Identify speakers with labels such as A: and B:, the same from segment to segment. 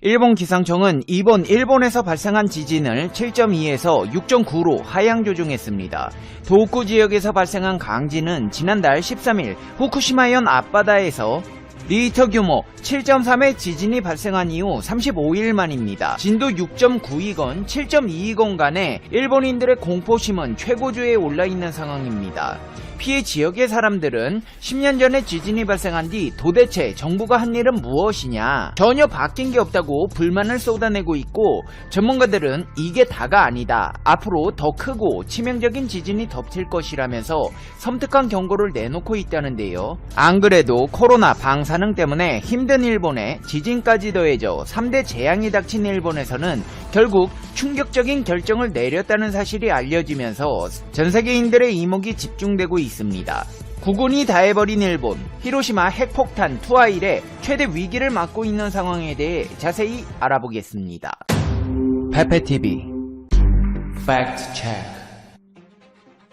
A: 일본 기상청은 이번 일본에서 발생한 지진을 7.2에서 6.9로 하향 조정했습니다. 도호쿠 지역에서 발생한 강진은 지난달 13일 후쿠시마현 앞바다에서 리히터 규모 7.3의 지진이 발생한 이후 35일 만입니다. 진도 6.9이건 7.2이건 간에 일본인들의 공포심은 최고조에 올라있는 상황입니다. 피해 지역의 사람들은 10년 전에 지진이 발생한 뒤 도대체 정부가 한 일은 무엇이냐, 전혀 바뀐 게 없다고 불만을 쏟아내고 있고, 전문가들은 이게 다가 아니다, 앞으로 더 크고 치명적인 지진이 덮칠 것이라면서 섬뜩한 경고를 내놓고 있다는데요. 안 그래도 코로나 방사능 때문에 힘든 일본에 지진까지 더해져 3대 재앙이 닥친 일본에서는 결국 충격적인 결정을 내렸다는 사실이 알려지면서 전세계인들의 이목이 집중되고 있습니다. 국운이 다해버린 일본, 히로시마 핵폭탄 투하 이래 최대 위기를 맞고 있는 상황에 대해 자세히 알아보겠습니다. 페페TV 팩트 체크.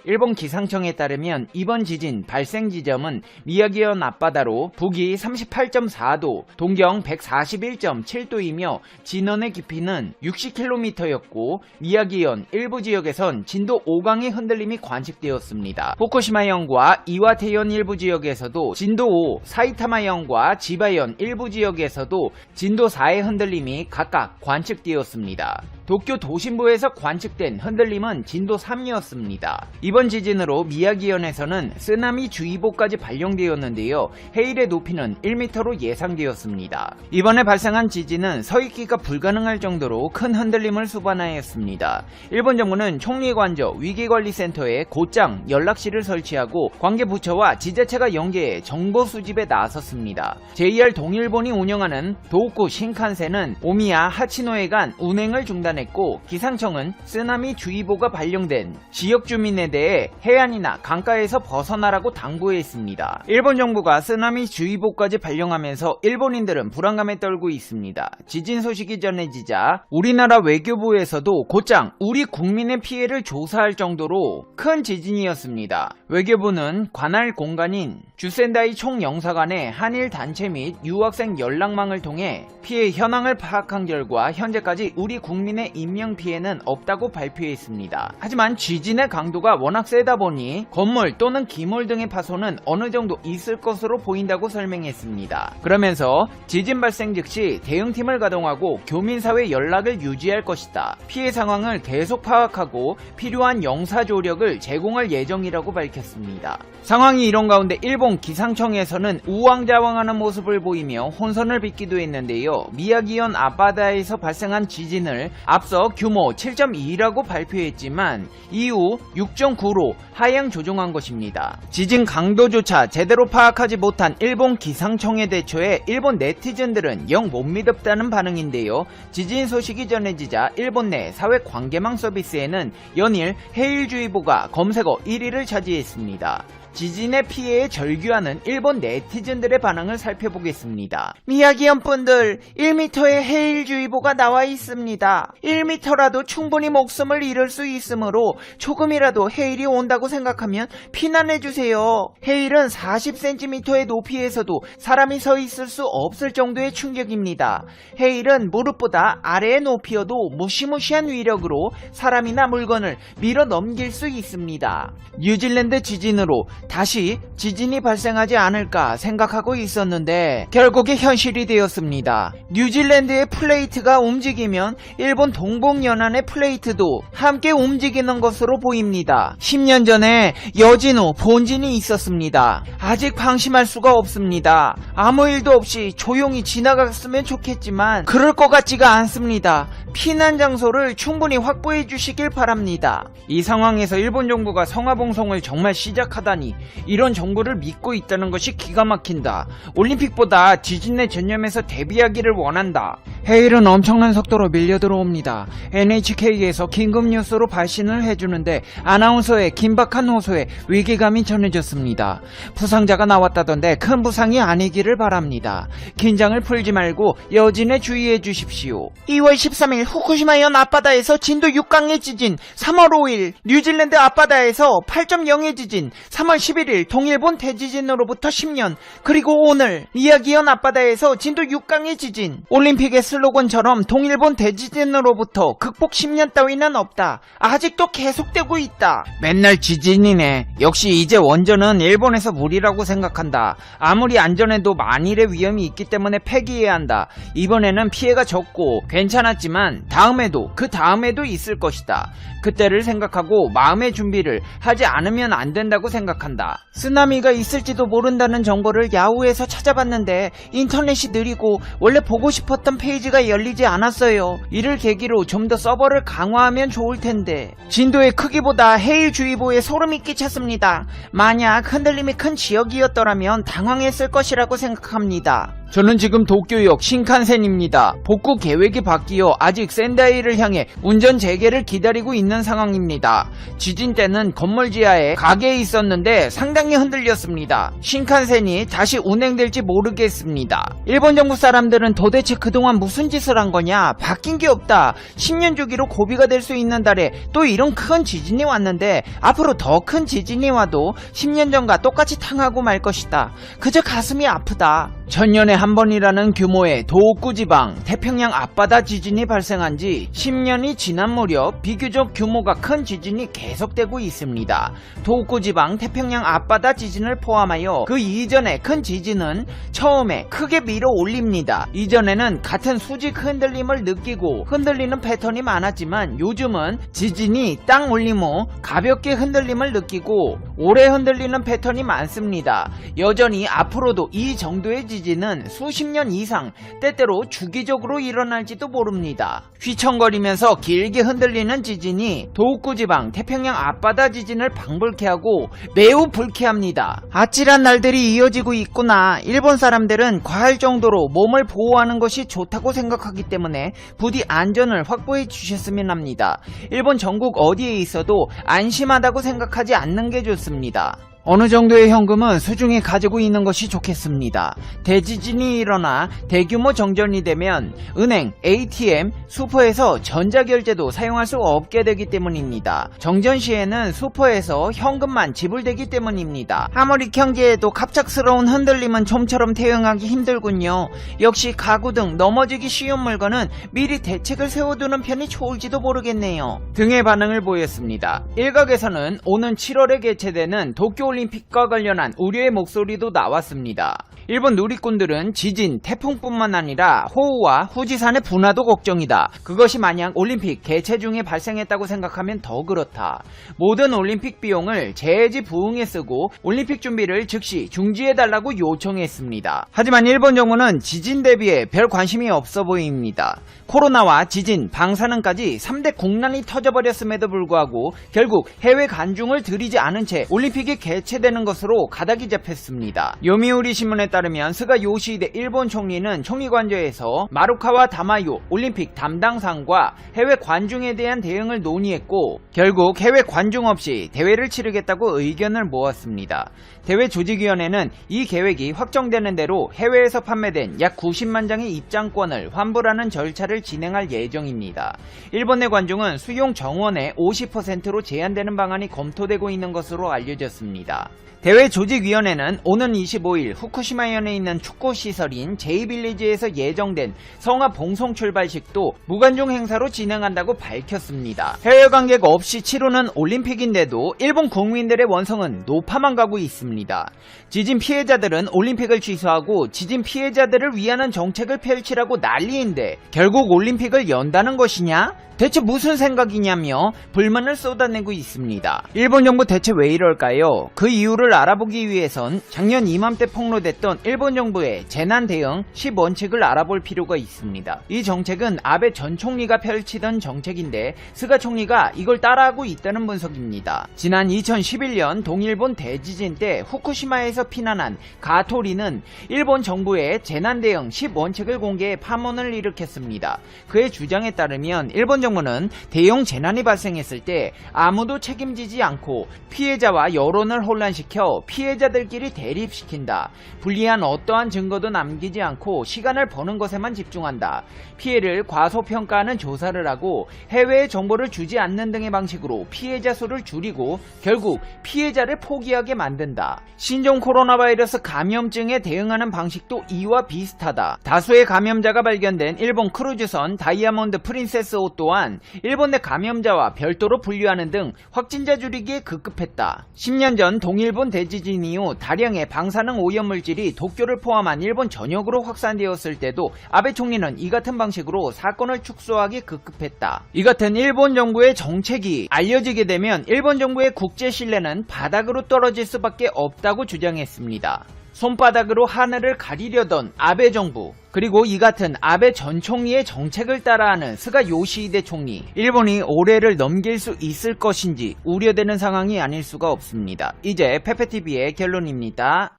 A: 일본 기상청에 따르면 이번 지진 발생 지점은 미야기현 앞바다로 북위 38.4도, 동경 141.7도이며 진원의 깊이는 60km였고 미야기현 일부 지역에선 진도 5강의 흔들림이 관측되었습니다. 후쿠시마현과 이와테현 일부 지역에서도 진도 5, 사이타마현과 지바현 일부 지역에서도 진도 4의 흔들림이 각각 관측되었습니다. 도쿄 도심부에서 관측된 흔들림은 진도 3이었습니다. 이번 지진으로 미야기현에서는 쓰나미 주의보까지 발령되었는데요. 해일의 높이는 1m로 예상되었습니다. 이번에 발생한 지진은 서 있기가 불가능할 정도로 큰 흔들림을 수반하였습니다. 일본 정부는 총리관저 위기관리센터에 곧장 연락실을 설치하고 관계 부처와 지자체가 연계해 정보 수집에 나섰습니다. JR 동일본이 운영하는 도호쿠 신칸센은 오미야 하치노에 간 운행을 중단했고, 기상청은 쓰나미 주의보가 발령된 지역 주민에 대해 해안이나 강가에서 벗어나라고 당부했습니다. 일본 정부가 쓰나미 주의보까지 발령하면서 일본인들은 불안감에 떨고 있습니다. 지진 소식이 전해지자 우리나라 외교부에서도 곧장 우리 국민의 피해를 조사할 정도로 큰 지진이었습니다. 외교부는 관할 공간인 주센다이 총영사관의 한일 단체 및 유학생 연락망을 통해 피해 현황을 파악한 결과 현재까지 우리 국민의 인명피해는 없다고 발표했습니다. 하지만 지진의 강도가 워낙 세다 보니 건물 또는 기물 등의 파손은 어느 정도 있을 것으로 보인다고 설명했습니다. 그러면서 지진 발생 즉시 대응팀을 가동하고 교민사회 연락을 유지할 것이다. 피해 상황을 계속 파악하고 필요한 영사조력을 제공할 예정이라고 밝혔습니다. 상황이 이런 가운데 일본 기상청에서는 우왕좌왕하는 모습을 보이며 혼선을 빚기도 했는데요. 미야기현 앞바다에서 발생한 지진을 앞서 규모 7.2라고 발표했지만 이후 6.9로 하향 조정한 것입니다. 지진 강도조차 제대로 파악하지 못한 일본 기상청의 대처에 일본 네티즌들은 영 못 믿었다는 반응인데요. 지진 소식이 전해지자 일본 내 사회관계망 서비스에는 연일 해일주의보가 검색어 1위를 차지했습니다. 지진의 피해에 절규하는 일본 네티즌들의 반응을 살펴보겠습니다. 미야기현 분들, 1m의 해일주의보가 나와 있습니다. 1m라도 충분히 목숨을 잃을 수 있으므로 조금이라도 해일이 온다고 생각하면 피난해주세요. 해일은 40cm의 높이에서도 사람이 서 있을 수 없을 정도의 충격입니다. 해일은 무릎보다 아래의 높이여도 무시무시한 위력으로 사람이나 물건을 밀어 넘길 수 있습니다. 뉴질랜드 지진으로 다시 지진이 발생하지 않을까 생각하고 있었는데 결국에 현실이 되었습니다. 뉴질랜드의 플레이트가 움직이면 일본 동북연안의 플레이트도 함께 움직이는 것으로 보입니다. 10년 전에 여진 후 본진이 있었습니다. 아직 방심할 수가 없습니다. 아무 일도 없이 조용히 지나갔으면 좋겠지만 그럴 것 같지가 않습니다. 피난 장소를 충분히 확보해 주시길 바랍니다. 이 상황에서 일본 정부가 성화봉송을 정말 시작하다니 이런 정보를 믿고 있다는 것이 기가 막힌다. 올림픽보다 지진에 전념해서 대비하기를 원한다. 해일은 엄청난 속도로 밀려 들어옵니다. NHK에서 긴급 뉴스로 발신을 해주는데 아나운서의 긴박한 호소에 위기감이 전해졌습니다. 부상자가 나왔다던데 큰 부상이 아니기를 바랍니다. 긴장을 풀지 말고 여진에 주의해 주십시오. 2월 13일 후쿠시마현 앞바다에서 진도 6강의 지진, 3월 5일 뉴질랜드 앞바다에서 8.0의 지진, 3월 11일 동일본 대지진으로부터 10년, 그리고 오늘 미야기현 앞바다에서 진도 6강의 지진, 올림픽에 슬로건처럼 동일본 대지진으로부터 극복 10년 따위는 없다. 아직도 계속되고 있다. 맨날 지진이네. 역시 이제 원전은 일본에서 무리라고 생각한다. 아무리 안전해도 만일의 위험이 있기 때문에 폐기해야 한다. 이번에는 피해가 적고 괜찮았지만 다음에도 그 다음에도 있을 것이다. 그때를 생각하고 마음의 준비를 하지 않으면 안 된다고 생각한다. 쓰나미가 있을지도 모른다는 정보를 야후에서 찾아봤는데 인터넷이 느리고 원래 보고 싶었던 페이지가 열리지 않았어요. 이를 계기로 좀 더 서버를 강화하면 좋을 텐데. 진도의 크기보다 해일주의보에 소름이 끼쳤습니다. 만약 흔들림이 큰 지역이었더라면 당황했을 것이라고 생각합니다. 저는 지금 도쿄역 신칸센입니다. 복구 계획이 바뀌어 아직 센다이를 향해 운전 재개를 기다리고 있는 상황입니다. 지진 때는 건물 지하에 가게에 있었는데 상당히 흔들렸습니다. 신칸센이 다시 운행될지 모르겠습니다. 일본 정부 사람들은 도대체 그동안 무슨 짓을 한 거냐? 바뀐 게 없다. 10년 주기로 고비가 될 수 있는 달에 또 이런 큰 지진이 왔는데 앞으로 더 큰 지진이 와도 10년 전과 똑같이 탕하고 말 것이다. 그저 가슴이 아프다. 전년에 한 번이라는 규모의 도호쿠 지방 태평양 앞바다 지진이 발생한 지 10년이 지난 무렵 비교적 규모가 큰 지진이 계속되고 있습니다. 도호쿠 지방 태평양 앞바다 지진을 포함하여 그 이전의 큰 지진은 처음에 크게 밀어 올립니다. 이전에는 같은 수직 흔들림을 느끼고 흔들리는 패턴이 많았지만 요즘은 지진이 땅 올림 후 가볍게 흔들림을 느끼고 오래 흔들리는 패턴이 많습니다. 여전히 앞으로도 이 정도의 지진은 수십 년 이상 때때로 주기적으로 일어날지도 모릅니다. 휘청거리면서 길게 흔들리는 지진이 도호쿠 지방 태평양 앞바다 지진을 방불케 하고 매우 불쾌합니다. 아찔한 날들이 이어지고 있구나. 일본 사람들은 과할 정도로 몸을 보호하는 것이 좋다고 생각하기 때문에 부디 안전을 확보해 주셨으면 합니다. 일본 전국 어디에 있어도 안심하다고 생각하지 않는 게 좋습니다. 어느 정도의 현금은 수중에 가지고 있는 것이 좋겠습니다. 대지진이 일어나 대규모 정전이 되면 은행, ATM, 슈퍼에서 전자결제도 사용할 수 없게 되기 때문입니다. 정전 시에는 슈퍼에서 현금만 지불되기 때문입니다. 아무리 경계해도 갑작스러운 흔들림은 좀처럼 대응하기 힘들군요. 역시 가구 등 넘어지기 쉬운 물건은 미리 대책을 세워두는 편이 좋을지도 모르겠네요. 등의 반응을 보였습니다. 일각에서는 오는 7월에 개최되는 도쿄올림픽과 관련한 우려의 목소리도 나왔습니다. 일본 누리꾼들은 지진, 태풍뿐만 아니라 호우와 후지산의 분화도 걱정이다. 그것이 만약 올림픽 개최 중에 발생했다고 생각하면 더 그렇다. 모든 올림픽 비용을 재해지 부응에 쓰고 올림픽 준비를 즉시 중지해달라고 요청했습니다. 하지만 일본 정부는 지진 대비에 별 관심이 없어 보입니다. 코로나와 지진, 방사능까지 3대 국난이 터져버렸음에도 불구하고 결국 해외 관중을 들이지 않은 채 올림픽이 개최되는 것으로 가닥이 잡혔습니다. 요미우리 신문에 따르면 스가 요시히데 일본 총리는 총리관저에서 마루카와 다마요 올림픽 담당상과 해외 관중에 대한 대응을 논의했고 결국 해외 관중 없이 대회를 치르겠다고 의견을 모았습니다. 대회 조직위원회는 이 계획이 확정되는 대로 해외에서 판매된 약 90만 장의 입장권을 환불하는 절차를 진행할 예정입니다. 일본 내 관중은 수용 정원의 50%로 제한되는 방안이 검토되고 있는 것으로 알려졌습니다. 대회 조직위원회는 오는 25일 후쿠시마현에 있는 축구시설인 제이빌리지에서 예정된 성화 봉송 출발식도 무관중 행사로 진행한다고 밝혔습니다. 해외 관객 없이 치르는 올림픽인데도 일본 국민들의 원성은 높아만 가고 있습니다. 지진 피해자들은 올림픽을 취소하고 지진 피해자들을 위하는 정책을 펼치라고 난리인데 결국 올림픽을 연다는 것이냐? 대체 무슨 생각이냐며 불만을 쏟아내고 있습니다. 일본 정부 대체 왜 이럴까요? 그 이유를 알아보기 위해선 작년 이맘때 폭로됐던 일본 정부의 재난 대응 10원칙을 알아볼 필요가 있습니다. 이 정책은 아베 전 총리가 펼치던 정책인데 스가 총리가 이걸 따라하고 있다는 분석입니다. 지난 2011년 동일본 대지진 때 후쿠시마에서 피난한 가토리는 일본 정부의 재난 대응 10원칙을 공개해 파문을 일으켰습니다. 그의 주장에 따르면 일본 정부는 대형 재난이 발생했을 때 아무도 책임지지 않고 피해자와 여론을 혼란시켜 피해자들끼리 대립시킨다. 불리한 어떠한 증거도 남기지 않고 시간을 버는 것에만 집중한다. 피해를 과소평가하는 조사를 하고 해외에 정보를 주지 않는 등의 방식으로 피해자 수를 줄이고 결국 피해자를 포기하게 만든다. 신종 코로나 바이러스 감염증에 대응하는 방식도 이와 비슷하다. 다수의 감염자가 발견된 일본 크루즈선 다이아몬드 프린세스호 또한 일본 내 감염자와 별도로 분류하는 등 확진자 줄이기에 급급했다. 10년 전 동일본 대지진 이후 다량의 방사능 오염물질이 도쿄를 포함한 일본 전역으로 확산되었을 때도 아베 총리는 이 같은 방식으로 사건을 축소하기 급급했다. 이 같은 일본 정부의 정책이 알려지게 되면 일본 정부의 국제 신뢰는 바닥으로 떨어질 수밖에 없다고 주장했습니다. 손바닥으로 하늘을 가리려던 아베 정부, 그리고 이 같은 아베 전 총리의 정책을 따라하는 스가 요시히데 총리, 일본이 올해를 넘길 수 있을 것인지 우려되는 상황이 아닐 수가 없습니다. 이제 페페TV의 결론입니다.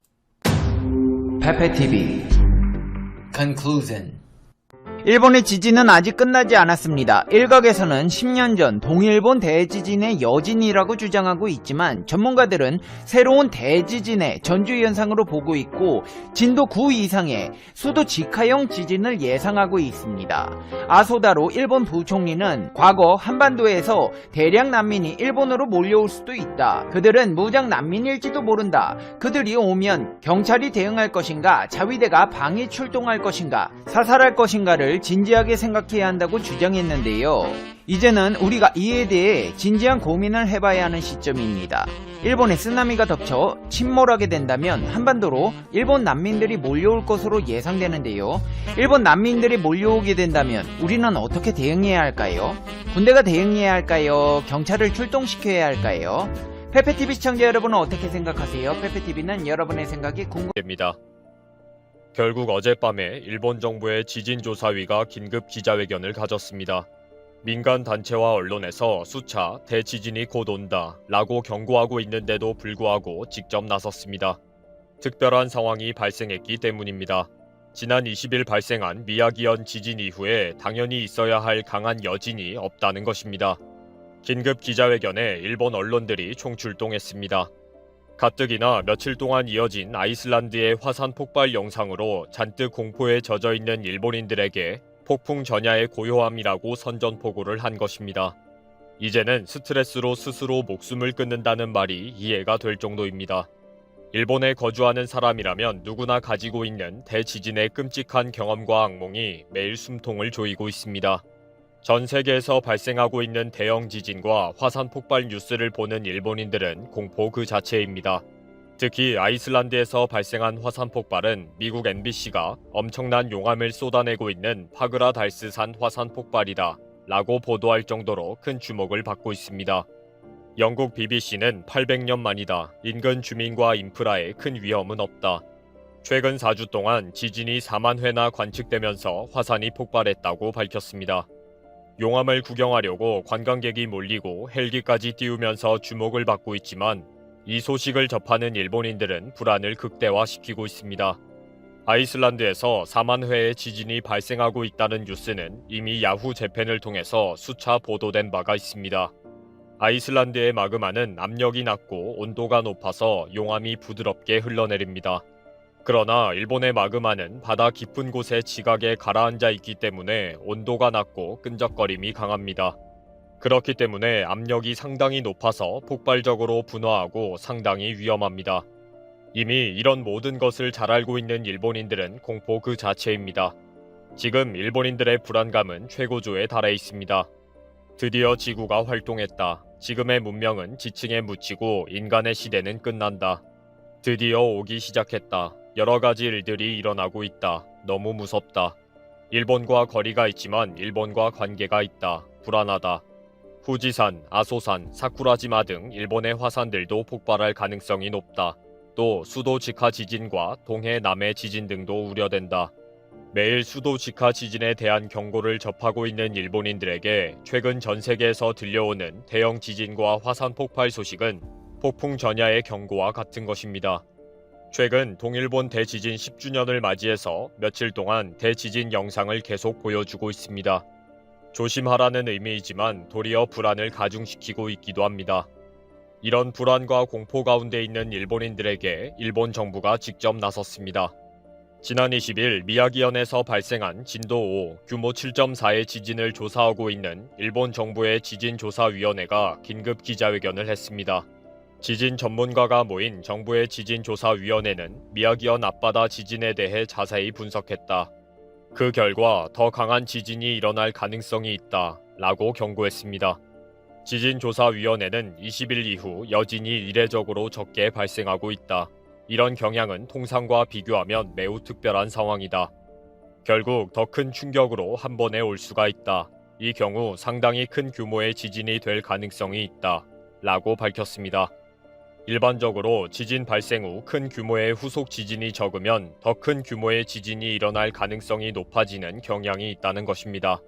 A: 페페TV Conclusion. 일본의 지진은 아직 끝나지 않았습니다. 일각에서는 10년 전 동일본 대지진의 여진이라고 주장하고 있지만 전문가들은 새로운 대지진의 전주현상으로 보고 있고 진도 9 이상의 수도 직하형 지진을 예상하고 있습니다. 아소다로 일본 부총리는 과거 한반도에서 대량 난민이 일본으로 몰려올 수도 있다. 그들은 무장 난민일지도 모른다. 그들이 오면 경찰이 대응할 것인가, 자위대가 방위 출동할 것인가, 사살할 것인가를 진지하게 생각해야 한다고 주장했는데요. 이제는 우리가 이에 대해 진지한 고민을 해봐야 하는 시점입니다. 일본에 쓰나미가 덮쳐 침몰하게 된다면 한반도로 일본 난민들이 몰려올 것으로 예상되는데요. 일본 난민들이 몰려오게 된다면 우리는 어떻게 대응해야 할까요? 군대가 대응해야 할까요? 경찰을 출동시켜야 할까요? 페페TV 시청자 여러분은 어떻게 생각하세요? 페페TV는 여러분의 생각이
B: 됩니다. 결국 어젯밤에 일본 정부의 지진조사위가 긴급 기자회견을 가졌습니다. 민간 단체와 언론에서 수차 대지진이 곧 온다 라고 경고하고 있는데도 불구하고 직접 나섰습니다. 특별한 상황이 발생했기 때문입니다. 지난 20일 발생한 미야기현 지진 이후에 당연히 있어야 할 강한 여진이 없다는 것입니다. 긴급 기자회견에 일본 언론들이 총출동했습니다. 가뜩이나 며칠 동안 이어진 아이슬란드의 화산 폭발 영상으로 잔뜩 공포에 젖어 있는 일본인들에게 폭풍 전야의 고요함이라고 선전포고를 한 것입니다. 이제는 스트레스로 스스로 목숨을 끊는다는 말이 이해가 될 정도입니다. 일본에 거주하는 사람이라면 누구나 가지고 있는 대지진의 끔찍한 경험과 악몽이 매일 숨통을 조이고 있습니다. 전 세계에서 발생하고 있는 대형 지진과 화산 폭발 뉴스를 보는 일본인들은 공포 그 자체입니다. 특히 아이슬란드에서 발생한 화산 폭발은 미국 MBC가 엄청난 용암을 쏟아내고 있는 파그라달스산 화산 폭발이다 라고 보도할 정도로 큰 주목을 받고 있습니다. 영국 BBC는 800년 만이다. 인근 주민과 인프라에 큰 위험은 없다. 최근 4주 동안 지진이 4만 회나 관측되면서 화산이 폭발했다고 밝혔습니다. 용암을 구경하려고 관광객이 몰리고 헬기까지 띄우면서 주목을 받고 있지만 이 소식을 접하는 일본인들은 불안을 극대화시키고 있습니다. 아이슬란드에서 4만 회의 지진이 발생하고 있다는 뉴스는 이미 야후 재팬을 통해서 수차 보도된 바가 있습니다. 아이슬란드의 마그마는 압력이 낮고 온도가 높아서 용암이 부드럽게 흘러내립니다. 그러나 일본의 마그마는 바다 깊은 곳에 지각에 가라앉아 있기 때문에 온도가 낮고 끈적거림이 강합니다. 그렇기 때문에 압력이 상당히 높아서 폭발적으로 분화하고 상당히 위험합니다. 이미 이런 모든 것을 잘 알고 있는 일본인들은 공포 그 자체입니다. 지금 일본인들의 불안감은 최고조에 달해 있습니다. 드디어 지구가 활동했다. 지금의 문명은 지층에 묻히고 인간의 시대는 끝난다. 드디어 오기 시작했다. 여러 가지 일들이 일어나고 있다. 너무 무섭다. 일본과 거리가 있지만 일본과 관계가 있다. 불안하다. 후지산, 아소산, 사쿠라지마 등 일본의 화산들도 폭발할 가능성이 높다. 또 수도 직하 지진과 동해 남해 지진 등도 우려된다. 매일 수도 직하 지진에 대한 경고를 접하고 있는 일본인들에게 최근 전 세계에서 들려오는 대형 지진과 화산 폭발 소식은 폭풍 전야의 경고와 같은 것입니다. 최근 동일본 대지진 10주년을 맞이해서 며칠 동안 대지진 영상을 계속 보여주고 있습니다. 조심하라는 의미이지만 도리어 불안을 가중시키고 있기도 합니다. 이런 불안과 공포 가운데 있는 일본인들에게 일본 정부가 직접 나섰습니다. 지난 20일 미야기현에서 발생한 진도 5, 규모 7.4의 지진을 조사하고 있는 일본 정부의 지진조사위원회가 긴급 기자회견을 했습니다. 지진 전문가가 모인 정부의 지진조사위원회는 미야기현 앞바다 지진에 대해 자세히 분석했다. 그 결과 더 강한 지진이 일어날 가능성이 있다 라고 경고했습니다. 지진조사위원회는 20일 이후 여진이 이례적으로 적게 발생하고 있다. 이런 경향은 통상과 비교하면 매우 특별한 상황이다. 결국 더 큰 충격으로 한 번에 올 수가 있다. 이 경우 상당히 큰 규모의 지진이 될 가능성이 있다. 라고 밝혔습니다. 일반적으로 지진 발생 후 큰 규모의 후속 지진이 적으면 더 큰 규모의 지진이 일어날 가능성이 높아지는 경향이 있다는 것입니다.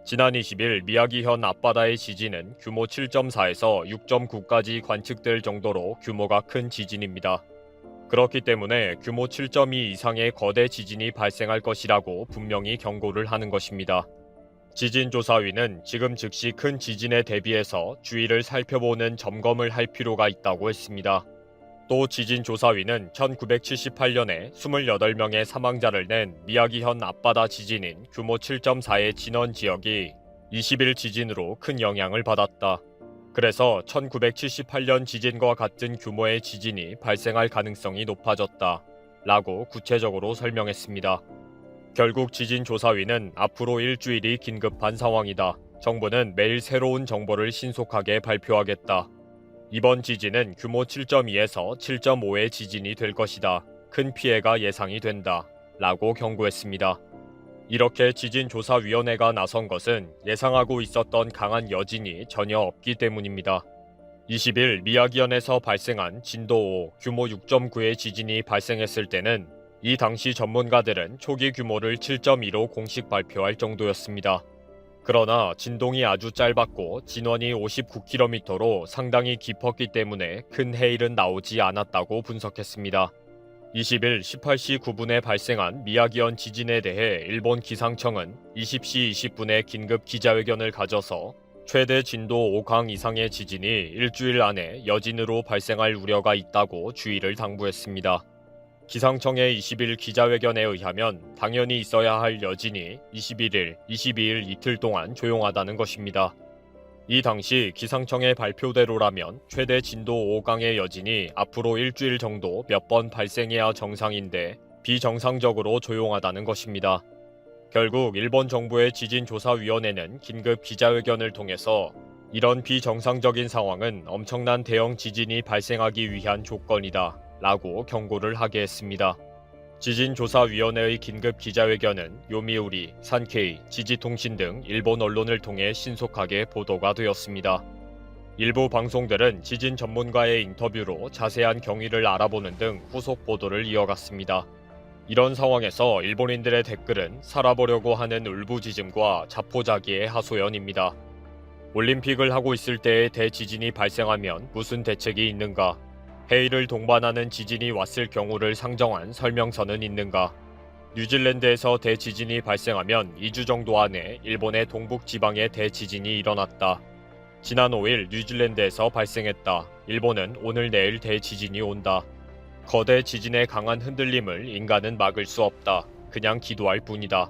B: 지난 20일 미야기현 앞바다의 지진은 규모 7.4에서 6.9까지 관측될 정도로 규모가 큰 지진입니다. 그렇기 때문에 규모 7.2 이상의 거대 지진이 발생할 것이라고 분명히 경고를 하는 것입니다. 지진조사위는 지금 즉시 큰 지진에 대비해서 주위를 살펴보는 점검을 할 필요가 있다고 했습니다. 또 지진조사위는 1978년에 28명의 사망자를 낸 미야기현 앞바다 지진인 규모 7.4의 진원 지역이 20일 지진으로 큰 영향을 받았다. 그래서 1978년 지진과 같은 규모의 지진이 발생할 가능성이 높아졌다. 라고 구체적으로 설명했습니다. 결국 지진조사위는 앞으로 일주일이 긴급한 상황이다. 정부는 매일 새로운 정보를 신속하게 발표하겠다. 이번 지진은 규모 7.2에서 7.5의 지진이 될 것이다. 큰 피해가 예상이 된다. 라고 경고했습니다. 이렇게 지진조사위원회가 나선 것은 예상하고 있었던 강한 여진이 전혀 없기 때문입니다. 20일 미야기현에서 발생한 진도 5, 규모 6.9의 지진이 발생했을 때는 이 당시 전문가들은 초기 규모를 7.2로 공식 발표할 정도였습니다. 그러나 진동이 아주 짧았고 진원이 59km로 상당히 깊었기 때문에 큰 해일은 나오지 않았다고 분석했습니다. 20일 18시 9분에 발생한 미야기현 지진에 대해 일본 기상청은 20시 20분에 긴급 기자회견을 가져서 최대 진도 5강 이상의 지진이 일주일 안에 여진으로 발생할 우려가 있다고 주의를 당부했습니다. 기상청의 20일 기자회견에 의하면 당연히 있어야 할 여진이 21일, 22일 이틀 동안 조용하다는 것입니다. 이 당시 기상청의 발표대로라면 최대 진도 5강의 여진이 앞으로 일주일 정도 몇 번 발생해야 정상인데 비정상적으로 조용하다는 것입니다. 결국 일본 정부의 지진조사위원회는 긴급 기자회견을 통해서 이런 비정상적인 상황은 엄청난 대형 지진이 발생하기 위한 조건이다 라고 경고를 하게 했습니다. 지진조사위원회의 긴급 기자회견은 요미우리, 산케이, 지지통신 등 일본 언론을 통해 신속하게 보도가 되었습니다. 일부 방송들은 지진 전문가의 인터뷰로 자세한 경위를 알아보는 등 후속 보도를 이어갔습니다. 이런 상황에서 일본인들의 댓글은 살아보려고 하는 울부짖음과 자포자기의 하소연입니다. 올림픽을 하고 있을 때의 대지진이 발생하면 무슨 대책이 있는가? 해일을 동반하는 지진이 왔을 경우를 상정한 설명서는 있는가? 뉴질랜드에서 대지진이 발생하면 2주 정도 안에 일본의 동북 지방에 대지진이 일어났다. 지난 5일 뉴질랜드에서 발생했다. 일본은 오늘 내일 대지진이 온다. 거대 지진의 강한 흔들림을 인간은 막을 수 없다. 그냥 기도할 뿐이다.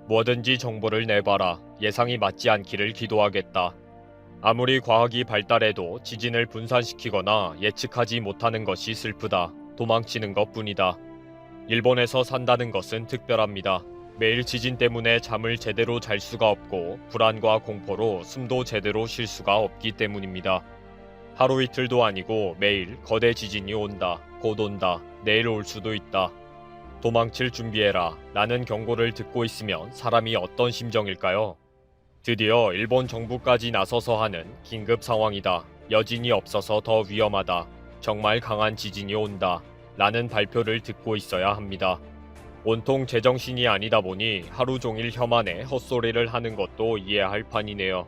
B: 뭐든지 정보를 내봐라. 예상이 맞지 않기를 기도하겠다. 아무리 과학이 발달해도 지진을 분산시키거나 예측하지 못하는 것이 슬프다. 도망치는 것뿐이다. 일본에서 산다는 것은 특별합니다. 매일 지진 때문에 잠을 제대로 잘 수가 없고 불안과 공포로 숨도 제대로 쉴 수가 없기 때문입니다. 하루 이틀도 아니고 매일 거대 지진이 온다. 곧 온다. 내일 올 수도 있다. 도망칠 준비해라. 라는 경고를 듣고 있으면 사람이 어떤 심정일까요? 드디어 일본 정부까지 나서서 하는 긴급 상황이다. 여진이 없어서 더 위험하다. 정말 강한 지진이 온다. 라는 발표를 듣고 있어야 합니다. 온통 제정신이 아니다 보니 하루 종일 혐한에 헛소리를 하는 것도 이해할 판이네요.